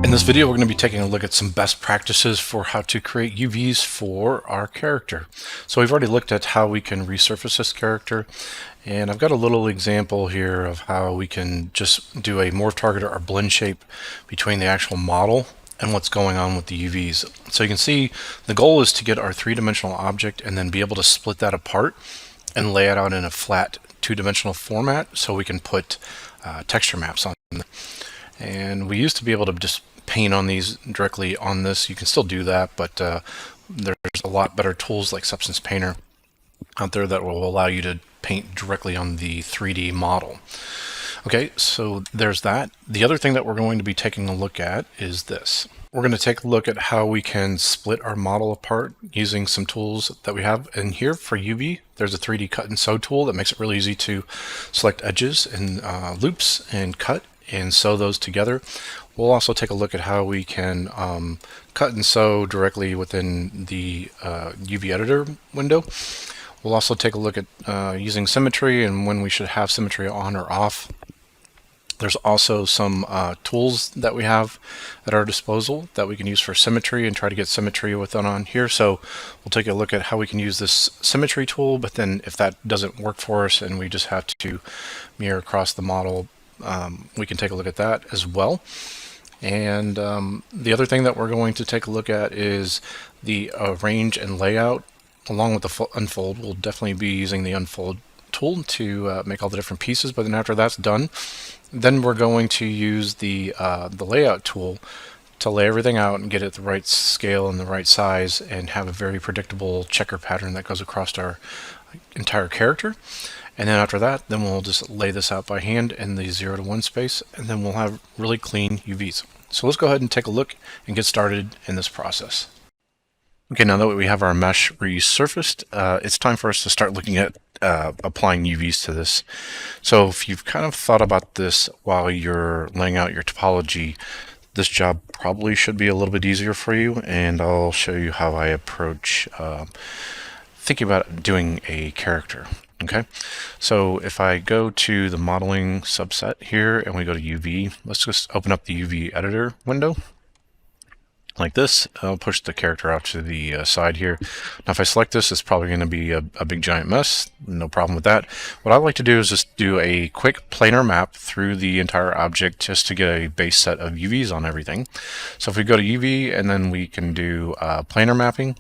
In this video, we're going to be taking a look at some best practices for how to create UVs for our character. So we've already looked at how we can resurface this character, and I've got a little example here of how we can just do a morph target or blend shape between the actual model and what's going on with the UVs. So you can see the goal is to get our three-dimensional object and then be able to split that apart and lay it out in a flat two-dimensional format so we can put texture maps on them. And we used to be able to just paint on these directly on this. You can still do that, but there's a lot better tools like Substance Painter out there that will allow you to paint directly on the 3D model. Okay, so there's that. The other thing that we're going to be taking a look at is this. We're going to take a look at how we can split our model apart using some tools that we have in here for UV. There's a 3D cut and sew tool that makes it really easy to select edges and loops and cut and sew those together. We'll also take a look at how we can cut and sew directly within the UV editor window. We'll also take a look at using symmetry and when we should have symmetry on or off. There's also some tools that we have at our disposal that we can use for symmetry and try to get symmetry within on here. So we'll take a look at how we can use this symmetry tool, but then if that doesn't work for us and we just have to mirror across the model, we can take a look at that as well. And the other thing that we're going to take a look at is the arrange and layout along with the unfold. We'll definitely be using the unfold tool to make all the different pieces, but then after that's done, then we're going to use the layout tool to lay everything out and get it the right scale and the right size and have a very predictable checker pattern that goes across our entire character. And then after that, then we'll just lay this out by hand in the 0 to 1 space, and then we'll have really clean UVs. So let's go ahead and take a look and get started in this process. Okay, now that we have our mesh resurfaced, it's time for us to start looking at applying UVs to this. So if you've kind of thought about this while you're laying out your topology, this job probably should be a little bit easier for you, and I'll show you how I approach thinking about doing a character. Okay, so if I go to the modeling subset here and we go to UV, let's just open up the UV editor window like this. I'll push the character out to the side here. Now if I select this, it's probably going to be a big giant mess. No problem with that. What I like to do is just do a quick planar map through the entire object just to get a base set of UVs on everything. So if we go to UV and then we can do planar mapping,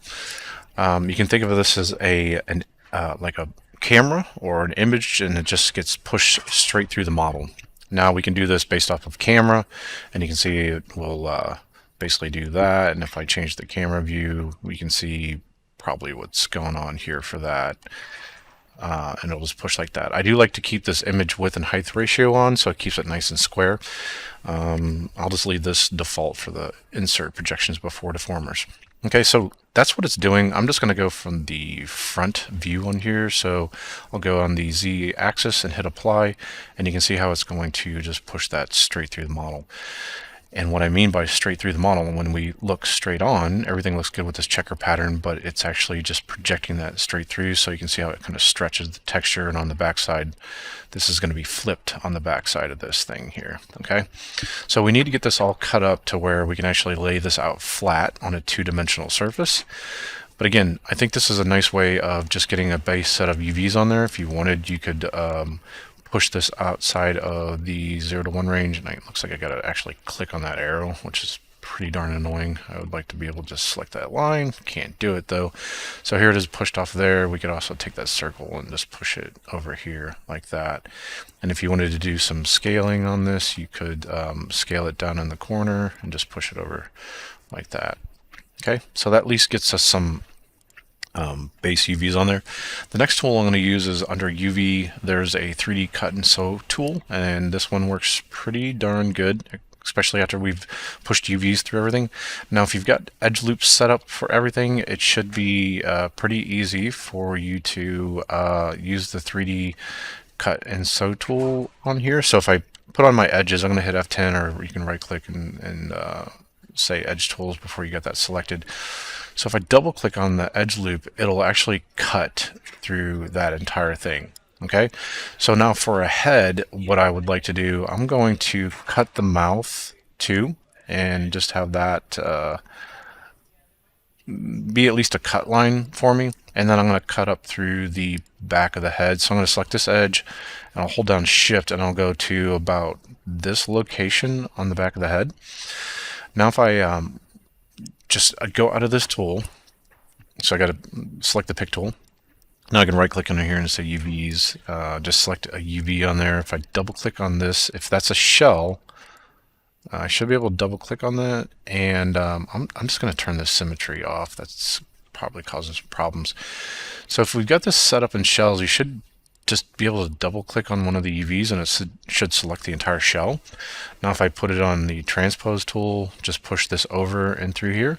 you can think of this as like a camera or an image, and it just gets pushed straight through the model. Now we can do this based off of camera, and you can see it will basically do that. And if I change the camera view, we can see probably what's going on here for that. And it'll just push like that. I do like to keep this image width and height ratio on so it keeps it nice and square. I'll just leave this default for the insert projections before deformers. Okay, so that's what it's doing. I'm just going to go from the front view on here. So I'll go on the Z axis and hit apply, and you can see how it's going to just push that straight through the model. And what I mean by straight through the model, when we look straight on, everything looks good with this checker pattern, but it's actually just projecting that straight through, so you can see how it kind of stretches the texture. And on the backside, this is going to be flipped on the backside of this thing here. Okay, so we need to get this all cut up to where we can actually lay this out flat on a two-dimensional surface. But again, I think this is a nice way of just getting a base set of UVs on there. If you wanted, you could push this outside of the 0 to 1 range, and it looks like I gotta actually click on that arrow, which is pretty darn annoying. I would like to be able to just select that line. Can't do it though. So here it is pushed off there. We could also take that circle and just push it over here like that. And if you wanted to do some scaling on this, you could scale it down in the corner and just push it over like that. Okay, so that at least gets us some base UVs on there. The next tool I'm going to use is under UV. There's a 3D cut and sew tool, and this one works pretty darn good, especially after we've pushed UVs through everything. Now if you've got edge loops set up for everything, it should be pretty easy for you to use the 3D cut and sew tool on here. So if I put on my edges, I'm going to hit F10, or you can right click and say edge tools before you get that selected. So if I double click on the edge loop, it'll actually cut through that entire thing. Okay, so now for a head, what I would like to do, I'm going to cut the mouth too, and just have that be at least a cut line for me. And then I'm going to cut up through the back of the head. So I'm going to select this edge and I'll hold down shift and I'll go to about this location on the back of the head. Now if I just go out of this tool, so I got to select the pick tool. Now I can right click on here and say UVs, just select a UV on there. If I double click on this, if that's a shell, I should be able to double click on that, and I'm just going to turn this symmetry off. That's probably causing some problems. So if we've got this set up in shells, you should just be able to double click on one of the UVs and it should select the entire shell. Now if I put it on the transpose tool, just push this over and through here.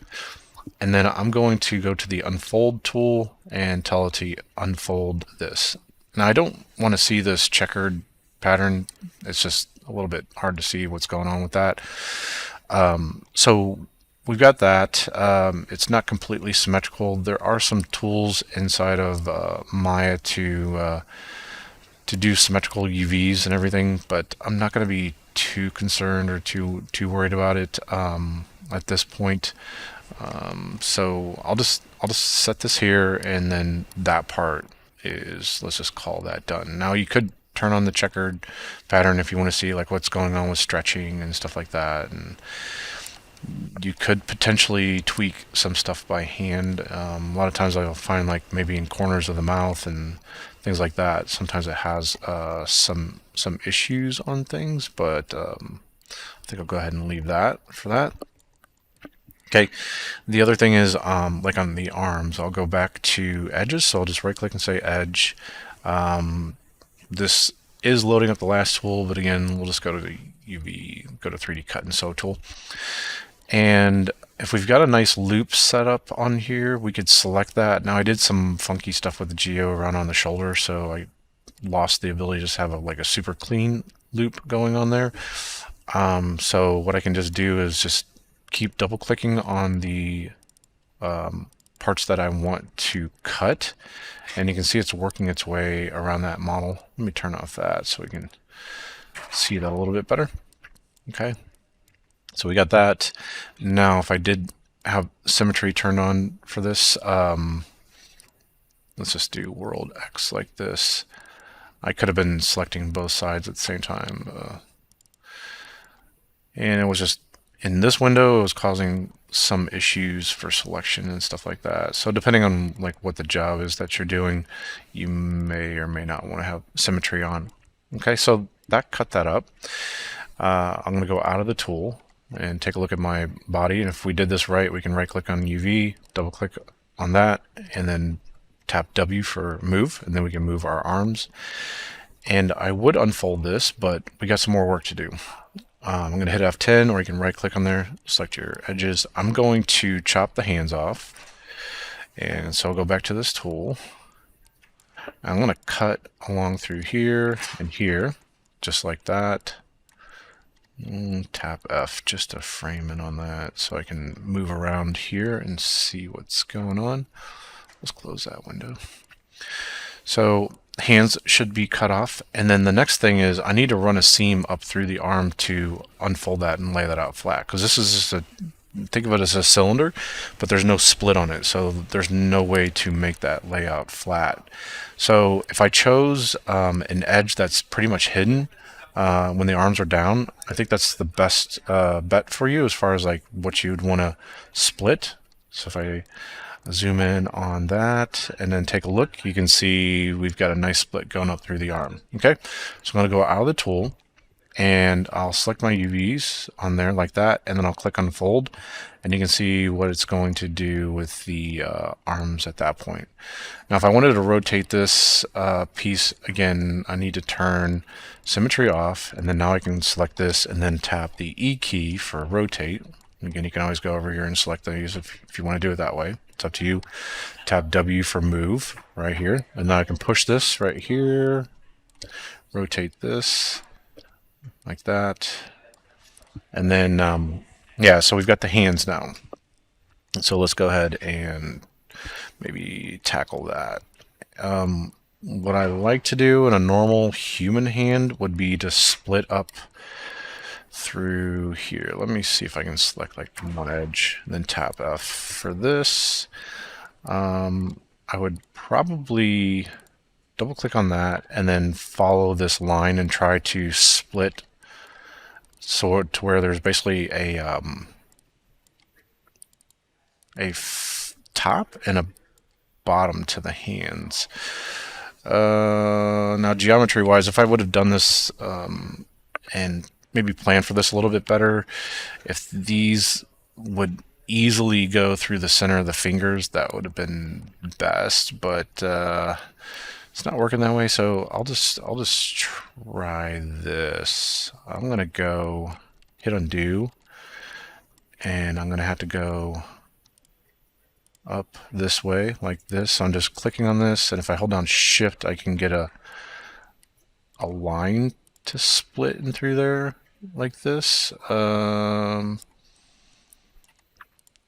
And then I'm going to go to the unfold tool and tell it to unfold this. Now I don't want to see this checkered pattern. It's just a little bit hard to see what's going on with that. So we've got that. It's not completely symmetrical. There are some tools inside of Maya to do symmetrical UVs and everything, but I'm not going to be too concerned or too worried about it at this point. So I'll just set this here, and then that part is, let's just call that done. Now you could turn on the checkered pattern if you want to see like what's going on with stretching and stuff like that, and you could potentially tweak some stuff by hand. A lot of times I'll find like maybe in corners of the mouth and things like that, sometimes it has some issues on things, but I think I'll go ahead and leave that for that. Okay, the other thing is like on the arms, I'll go back to edges, so I'll just right click and say edge. This is loading up the last tool, but again, we'll just go to the UV, go to 3D cut and sew tool. And if we've got a nice loop set up on here, we could select that. Now I did some funky stuff with the geo around on the shoulder, so I lost the ability to just have like a super clean loop going on there. So what I can just do is just keep double clicking on the parts that I want to cut, and you can see it's working its way around that model. Let me turn off that so we can see that a little bit better. Okay, so we got that. Now if I did have symmetry turned on for this, let's just do world X like this. I could have been selecting both sides at the same time, and it was just in this window it was causing some issues for selection and stuff like that. So depending on like what the job is that you're doing, you may or may not want to have symmetry on. Okay, so that cut that up. I'm going to go out of the tool and take a look at my body, and if we did this right, we can right click on UV, double click on that, and then tap W for move, and then we can move our arms. And I would unfold this, but we got some more work to do. I'm going to hit F10, or you can right click on there, select your edges. I'm going to chop the hands off, and so I'll go back to this tool. I'm going to cut along through here and here, just like that. Tap F just to frame it on that so I can move around here and see what's going on. Let's close that window. So hands should be cut off, and then the next thing is I need to run a seam up through the arm to unfold that and lay that out flat, because this is just think of it as a cylinder, but there's no split on it, so there's no way to make that layout flat. So if I chose an edge that's pretty much hidden when the arms are down, I think that's the best bet for you as far as like what you'd want to split. So if I zoom in on that and then take a look, you can see we've got a nice split going up through the arm. Okay, so I'm going to go out of the tool and I'll select my UVs on there like that, and then I'll click unfold, and you can see what it's going to do with the arms at that point. Now if I wanted to rotate this piece again, I need to turn symmetry off, and then now I can select this and then tap the E key for rotate. Again, you can always go over here and select these if you want to do it that way. It's up to you. Tap W for move right here, and now I can push this right here, rotate this like that, and then yeah, so we've got the hands now. So let's go ahead and maybe tackle that. What I like to do in a normal human hand would be to split up through here. Let me see if I can select like one edge, then tap F. For this, I would probably double click on that and then follow this line and try to split so to where there's basically a top and a bottom to the hands. Now geometry wise, if I would have done this and maybe plan for this a little bit better, if these would easily go through the center of the fingers, that would have been best, but it's not working that way, so I'll just try this. I'm gonna go hit undo, and I'm gonna have to go up this way like this. So I'm just clicking on this, and if I hold down shift, I can get a line to split in through there like this.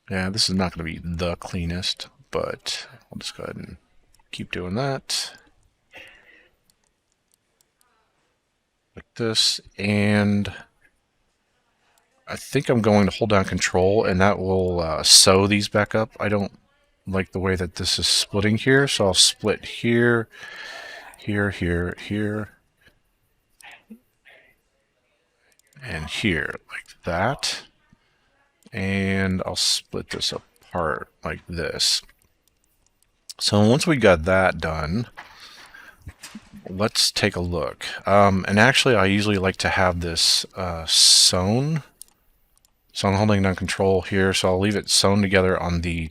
Yeah, this is not going to be the cleanest, but I'll just go ahead and keep doing that. Like this, and I think I'm going to hold down control, and that will sew these back up. I don't like the way that this is splitting here, so I'll split here, here, here, here, and here, like that. And I'll split this apart like this. So once we got that done, let's take a look. And actually, I usually like to have this sewn. So I'm holding down control here, so I'll leave it sewn together on the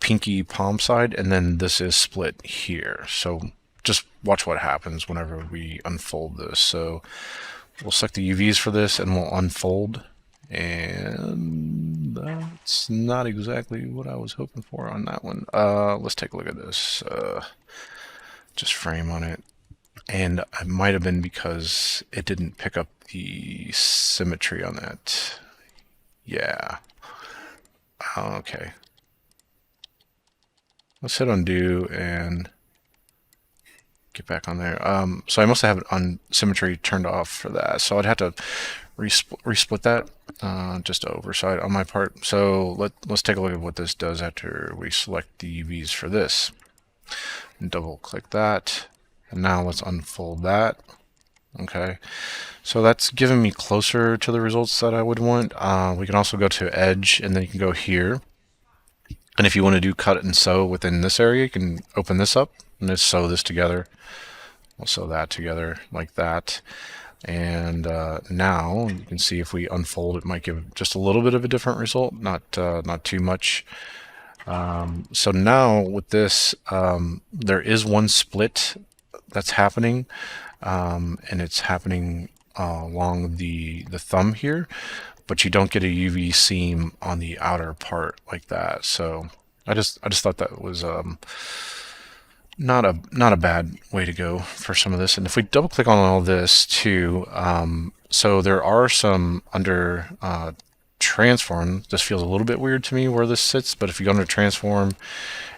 pinky palm side, and then this is split here. So just watch what happens whenever we unfold this. So we'll select the UVs for this, and we'll unfold. And that's not exactly what I was hoping for on that one. Let's take a look at this. Just frame on it. And it might have been because it didn't pick up the symmetry on that. Yeah. Okay. Let's hit undo and get back on there. So I must have it on symmetry turned off for that. So I'd have to resplit that. Just oversight on my part. So let's take a look at what this does after we select the UVs for this. And double click that. And now let's unfold that. Okay. So that's giving me closer to the results that I would want. We can also go to edge, and then you can go here. And if you want to do cut and sew within this area, you can open this up and just sew this together. We'll sew that together like that. And now you can see if we unfold, it might give just a little bit of a different result, not too much. So now with this, there is one split that's happening, and it's happening along the thumb here, but you don't get a UV seam on the outer part like that. So I just thought that was not a bad way to go for some of this. And if we double click on all this too, so there are some under transform. This feels a little bit weird to me where this sits, but if you go under transform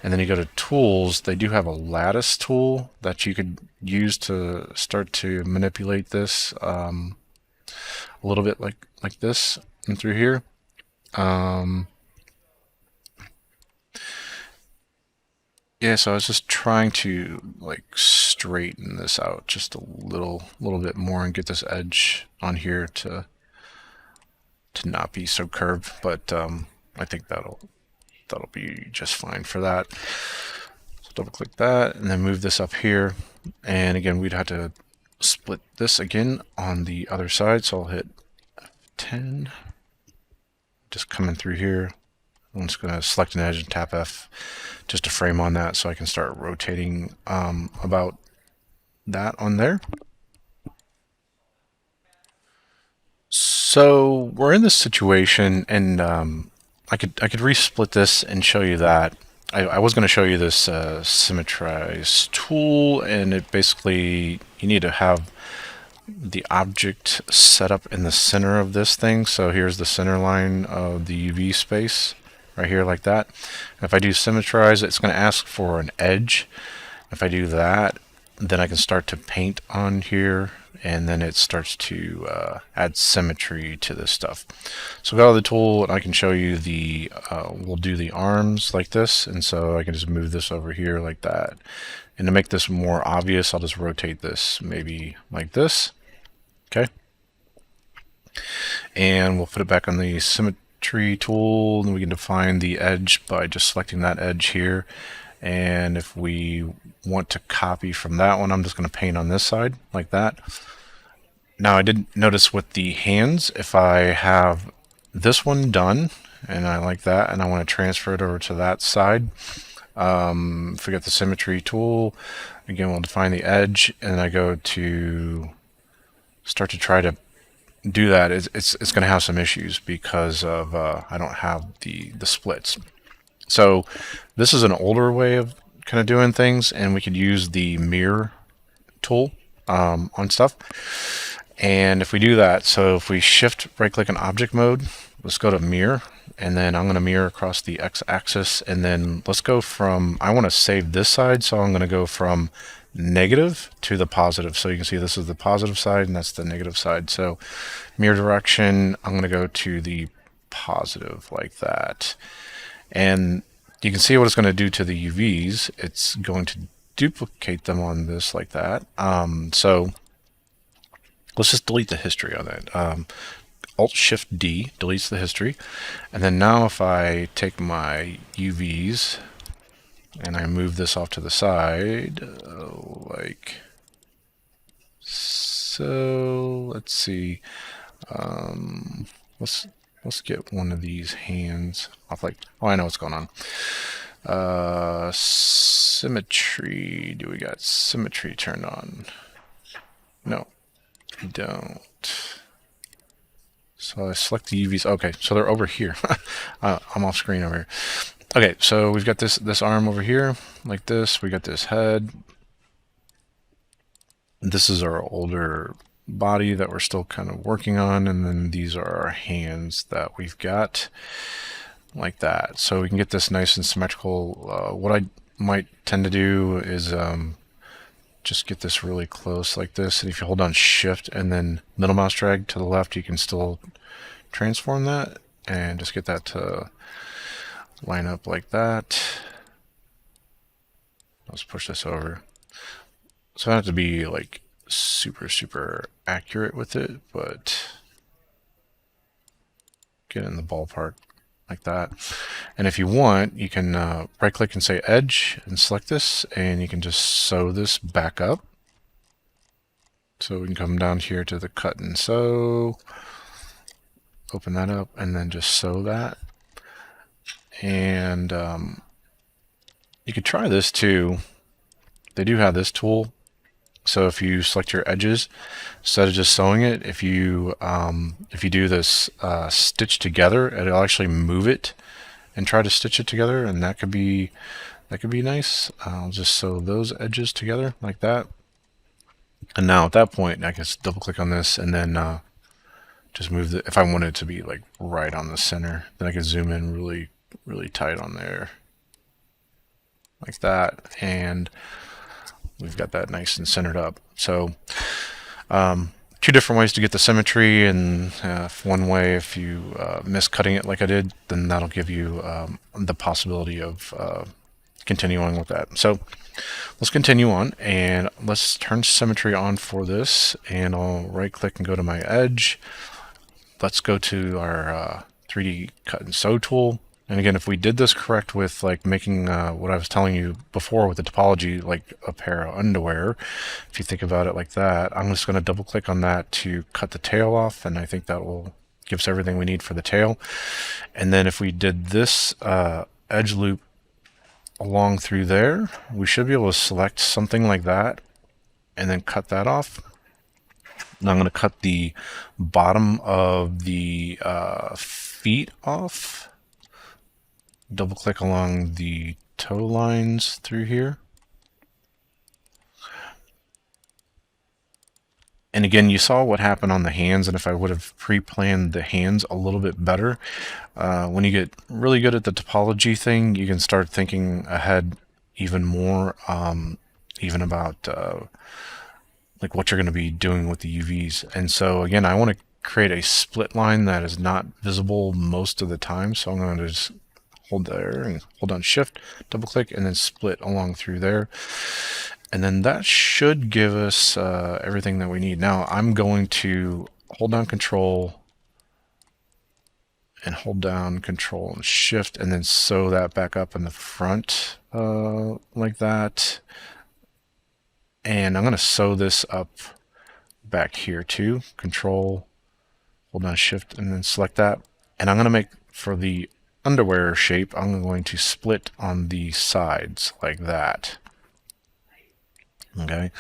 and then you go to tools, they do have a lattice tool that you could use to start to manipulate this a little bit like this and through here. Yeah, so I was just trying to like straighten this out just a little bit more and get this edge on here to not be so curved, but I think that'll be just fine for that. So double click that and then move this up here, and again we'd have to split this again on the other side, so I'll hit F10, just coming through here. I'm just going to select an edge and tap F just to frame on that so I can start rotating about that on there. So we're in this situation, and I could resplit this and show you that. I was going to show you this symmetrize tool, and it basically, you need to have the object set up in the center of this thing. So here's the center line of the UV space right here like that. And if I do symmetrize, it's going to ask for an edge. If I do that, then I can start to paint on here, and then it starts to add symmetry to this stuff. So I've got the tool, and I can show you the, we'll do the arms like this, and so I can just move this over here like that. And to make this more obvious, I'll just rotate this maybe like this. Okay. And we'll put it back on the symmetry tool, and we can define the edge by just selecting that edge here. And if we want to copy from that one, I'm just going to paint on this side like that. Now I did notice with the hands, if I have this one done and I like that and I want to transfer it over to that side, forget the symmetry tool. Again, we'll define the edge, and I go to start to try to do that. It's going to have some issues because of I don't have the splits. So this is an older way of kind of doing things, and we could use the mirror tool on stuff. And if we do that, so if we shift right click on object mode, let's go to mirror, and then I'm going to mirror across the x-axis, and then let's go from, I want to save this side, so I'm going to go from negative to the positive. So you can see this is the positive side and that's the negative side. So mirror direction, I'm going to go to the positive like that. And you can see what it's going to do to the UVs. It's going to duplicate them on this like that. So let's just delete the history on it. Alt-Shift-D deletes the history. And then now if I take my UVs and I move this off to the side, like so, let's see. Let's get one of these hands off. Like, oh, I know what's going on. Symmetry. Do we got symmetry turned on? No, we don't. So I select the UVs. Okay, so they're over here. I'm off screen over here. Okay, so we've got this arm over here, like this. We got this head. This is our older body that we're still kind of working on, and then these are our hands that we've got, like that. So we can get this nice and symmetrical. What I might tend to do is just get this really close like this, and if you hold on Shift and then middle mouse drag to the left, you can still transform that and just get that to line up like that. Let's push this over. So I don't have to be like super accurate with it, but get in the ballpark like that. And if you want, you can right click and say edge and select this, and you can just sew this back up. So we can come down here to the cut and sew, open that up, and then just sew that. And you could try this too. They do have this tool. So if you select your edges, instead of just sewing it, if you do this stitch together, it'll actually move it and try to stitch it together, and that could be nice. I'll just sew those edges together like that. And now at that point, I can double click on this and then just move it. If I want it to be like right on the center, then I can zoom in really tight on there like that, and we've got that nice and centered up. So two different ways to get the symmetry, and one way, if you miss cutting it like I did, then that'll give you the possibility of continuing with that. So let's continue on, and let's turn symmetry on for this, and I'll right click and go to my edge. Let's go to our 3D cut and sew tool. And again, if we did this correct with like making what I was telling you before with the topology, like a pair of underwear, if you think about it like that, I'm just going to double click on that to cut the tail off, and I think that will give us everything we need for the tail. And then if we did this edge loop along through there, we should be able to select something like that and then cut that off. Now I'm going to cut the bottom of the feet off. Double click along the toe lines through here. And again, you saw what happened on the hands, and if I would have pre-planned the hands a little bit better, when you get really good at the topology thing, you can start thinking ahead even more, even about like what you're going to be doing with the UVs. And so again, I want to create a split line that is not visible most of the time. So I'm going to just hold there and hold down shift, double click, and then split along through there. And then that should give us everything that we need. Now I'm going to hold down control and hold down control and shift, and then sew that back up in the front like that. And I'm going to sew this up back here too. Control, hold down shift, and then select that. And I'm going to make, for the underwear shape, I'm going to split on the sides like that. Okay.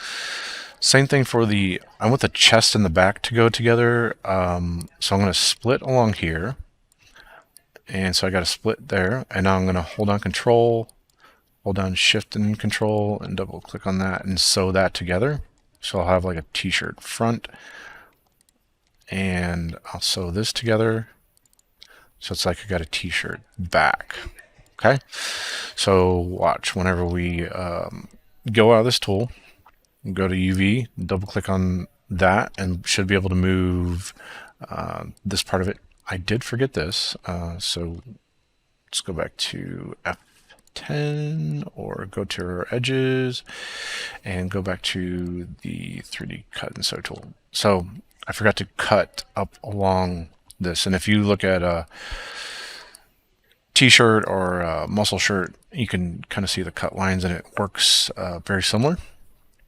Same thing for the, I want the chest and the back to go together. So I'm going to split along here. And so I got a split there. And now I'm going to hold down control, hold down shift and control, and double click on that and sew that together. So I'll have like a t-shirt front, and I'll sew this together. So it's like I got a t-shirt back. Okay. So watch, whenever we go out of this tool, go to UV, double click on that, and should be able to move this part of it. I did forget this, so let's go back to F10 or go to our edges and go back to the 3D cut and sew tool. So I forgot to cut up along this, and if you look at a t-shirt or a muscle shirt, you can kind of see the cut lines, and it works very similar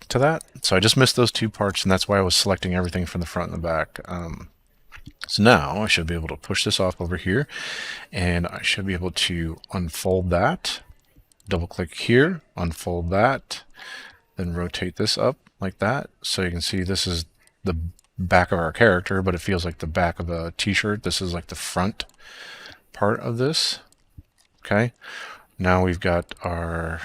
to that. So I just missed those two parts, and that's why I was selecting everything from the front and the back. So now I should be able to push this off over here, and I should be able to unfold that, double click here, unfold that, then rotate this up like that. So you can see this is the back of our character, but it feels like the back of a t-shirt. This is like the front part of this. Okay, now we've got our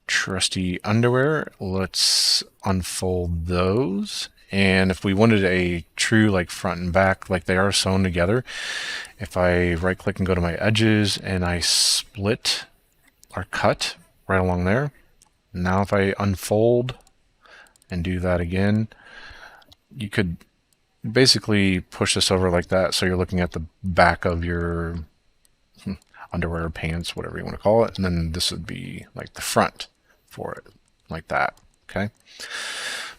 trusty underwear. Let's unfold those. And if we wanted a true like front and back, like they are sewn together, if I right click and go to my edges and I split or cut right along there, now if I unfold and do that again, you could basically push this over like that, so you're looking at the back of your underwear, pants, whatever you want to call it, and then this would be like the front for it, like that. Okay,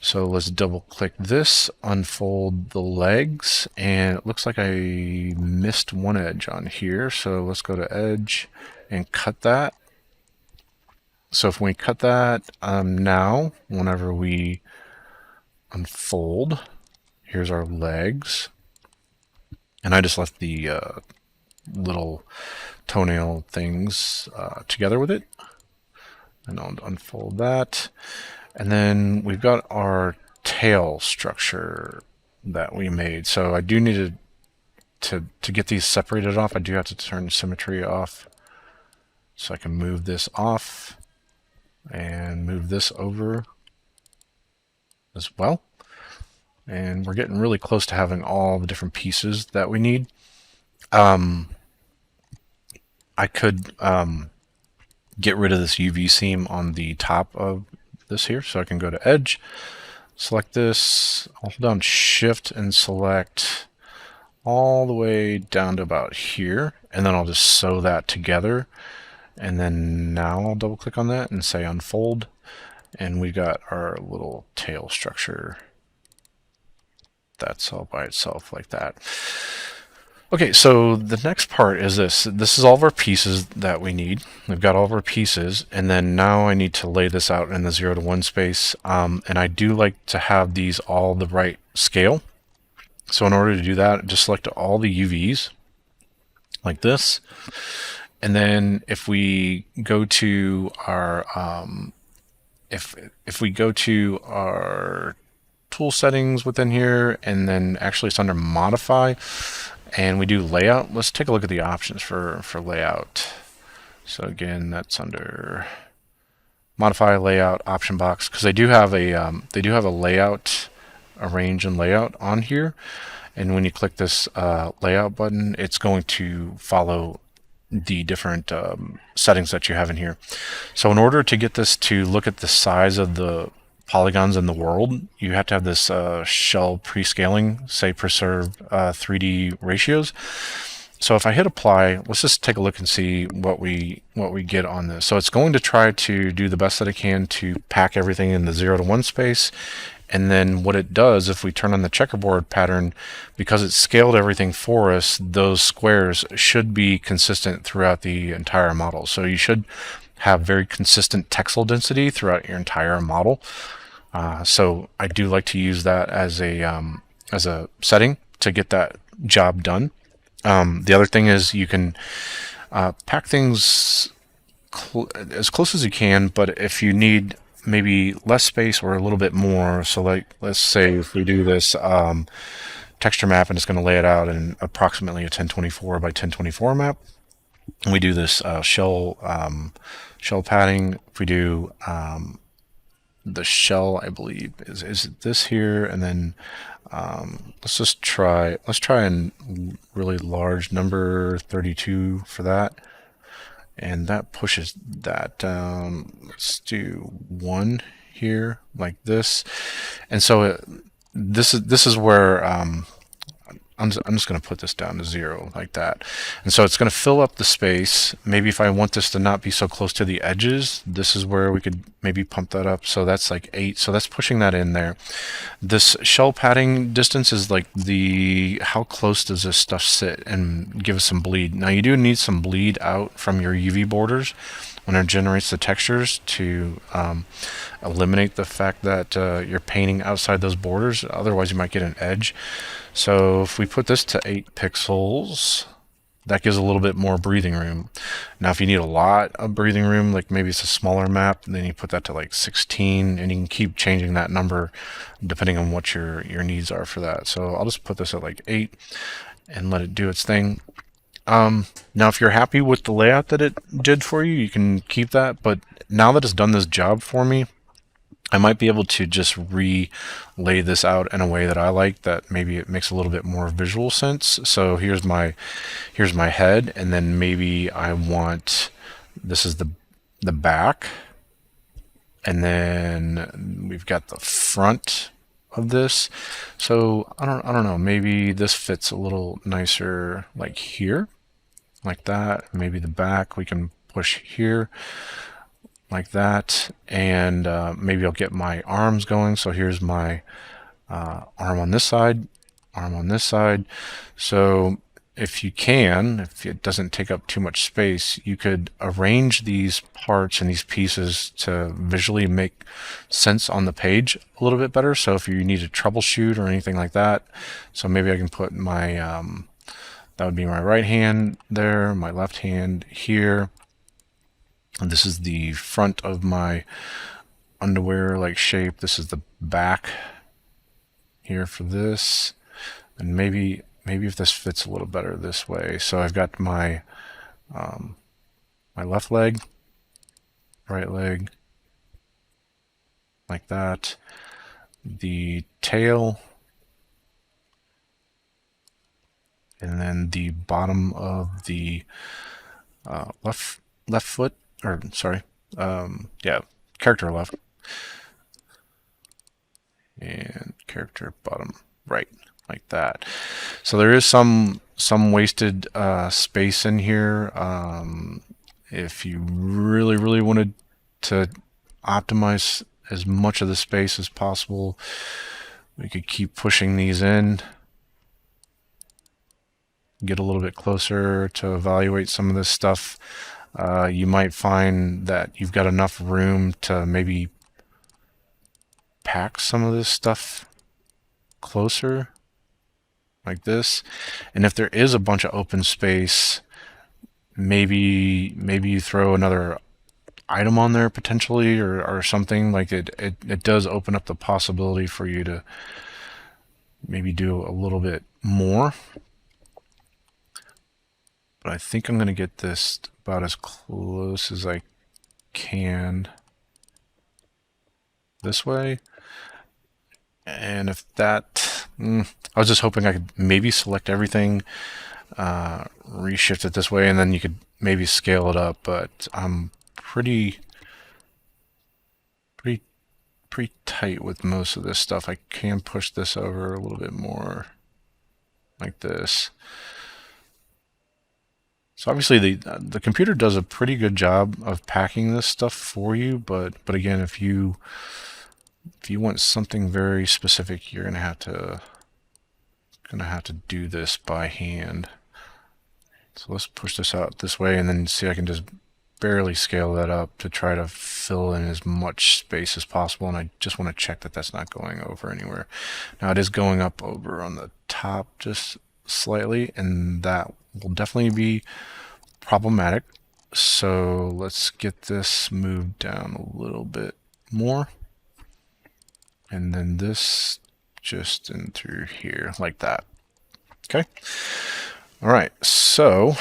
so let's double click this, unfold the legs, and it looks like I missed one edge on here, so let's go to edge and cut that. So if we cut that, now whenever we unfold, here's our legs, and I just left the little toenail things together with it, and I'll unfold that. And then we've got our tail structure that we made. So I do need to get these separated off, I do have to turn symmetry off, so I can move this off and move this over as well. And we're getting really close to having all the different pieces that we need. I could get rid of this UV seam on the top of this here, so I can go to edge, select this, I'll hold down shift and select all the way down to about here, and then I'll just sew that together. And then now I'll double click on that and say unfold, and we've got our little tail structure that's all by itself like that. Okay, so the next part is this. This is all of our pieces that we need. We've got all of our pieces, and then now I need to lay this out in the 0 to 1 space, and I do like to have these all the right scale. So in order to do that, just select all the UVs like this, and then if we go to our if we go to our tool settings within here, and then actually it's under modify, and we do layout, let's take a look at the options for layout. So again, that's under modify, layout, option box, because they do have a layout, arrange and layout on here, and when you click this layout button, it's going to follow the different settings that you have in here. So in order to get this to look at the size of the polygons in the world, you have to have this shell pre-scaling, say preserve 3D ratios. So if I hit apply, let's just take a look and see what we get on this. So it's going to try to do the best that it can to pack everything in the 0 to 1 space. And then what it does, if we turn on the checkerboard pattern, because it's scaled everything for us, those squares should be consistent throughout the entire model. So you should have very consistent texel density throughout your entire model. So I do like to use that as a setting to get that job done. The other thing is you can pack things as close as you can, but if you need maybe less space or a little bit more, so like let's say if we do this texture map and it's going to lay it out in approximately a 1024 by 1024 map, and we do this shell padding. If we do the shell, I believe is this here, and then let's try a really large number 32 for that, and that pushes that down. Let's do 1 here like this, and so this is where I'm just going to put this down to 0 like that. And so it's going to fill up the space. Maybe if I want this to not be so close to the edges, this is where we could maybe pump that up. So that's like 8. So that's pushing that in there. This shell padding distance is like how close does this stuff sit and give us some bleed. Now you do need some bleed out from your UV borders when it generates the textures to eliminate the fact that you're painting outside those borders. Otherwise you might get an edge. So if we put this to 8 pixels, that gives a little bit more breathing room. Now if you need a lot of breathing room, like maybe it's a smaller map, then you put that to like 16, and you can keep changing that number depending on what your needs are for that. So I'll just put this at like 8 and let it do its thing. Now if you're happy with the layout that it did for you, you can keep that, but now that it's done this job for me, I might be able to just relay this out in a way that I like, that maybe it makes a little bit more visual sense. So here's my head, and then maybe I want, this is the back, and then we've got the front of this. So I don't know, maybe this fits a little nicer like here, like that. Maybe the back we can push here like that, and maybe I'll get my arms going. So here's my arm on this side, arm on this side. So if it doesn't take up too much space, you could arrange these parts and these pieces to visually make sense on the page a little bit better. So if you need to troubleshoot or anything like that, so maybe I can put my that would be my right hand there, my left hand here. And this is the front of my underwear like shape. This is the back here for this. And maybe if this fits a little better this way. So I've got my my left leg, right leg, like that. The tail, and then the bottom of the left foot. Or sorry, yeah, character left and character bottom right, like that. So there is some wasted space in here. If you really wanted to optimize as much of the space as possible, we could keep pushing these in, get a little bit closer to evaluate some of this stuff. You might find that you've got enough room to maybe pack some of this stuff closer like this. And if there is a bunch of open space, maybe you throw another item on there potentially, or something like it does open up the possibility for you to maybe do a little bit more. But I think I'm going to get this about as close as I can this way. And if that, I was just hoping I could maybe select everything, reshift it this way, and then you could maybe scale it up. But I'm pretty pretty tight with most of this stuff. I can push this over a little bit more like this. So obviously the computer does a pretty good job of packing this stuff for you, but again, if you want something very specific, you're gonna have to do this by hand. So let's push this out this way, and then see, I can just barely scale that up to try to fill in as much space as possible, and I just want to check that that's not going over anywhere. Now it is going up over on the top just slightly, and that will definitely be problematic. So let's get this moved down a little bit more, and then this just in through here like that. Okay. All right, so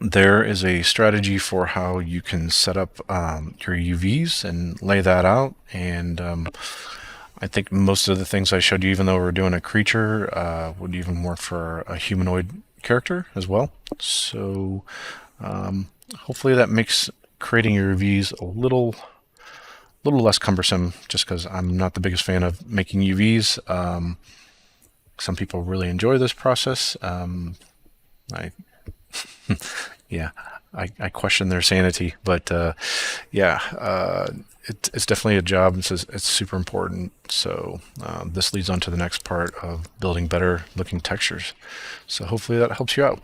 there is a strategy for how you can set up your UVs and lay that out. And I think most of the things I showed you, even though we're doing a creature, would even work for a humanoid character as well. So hopefully that makes creating your UVs a little less cumbersome, just because I'm not the biggest fan of making UVs. Some people really enjoy this process. Yeah, I question their sanity, but it's definitely a job. It's super important. So this leads on to the next part of building better looking textures. So hopefully that helps you out.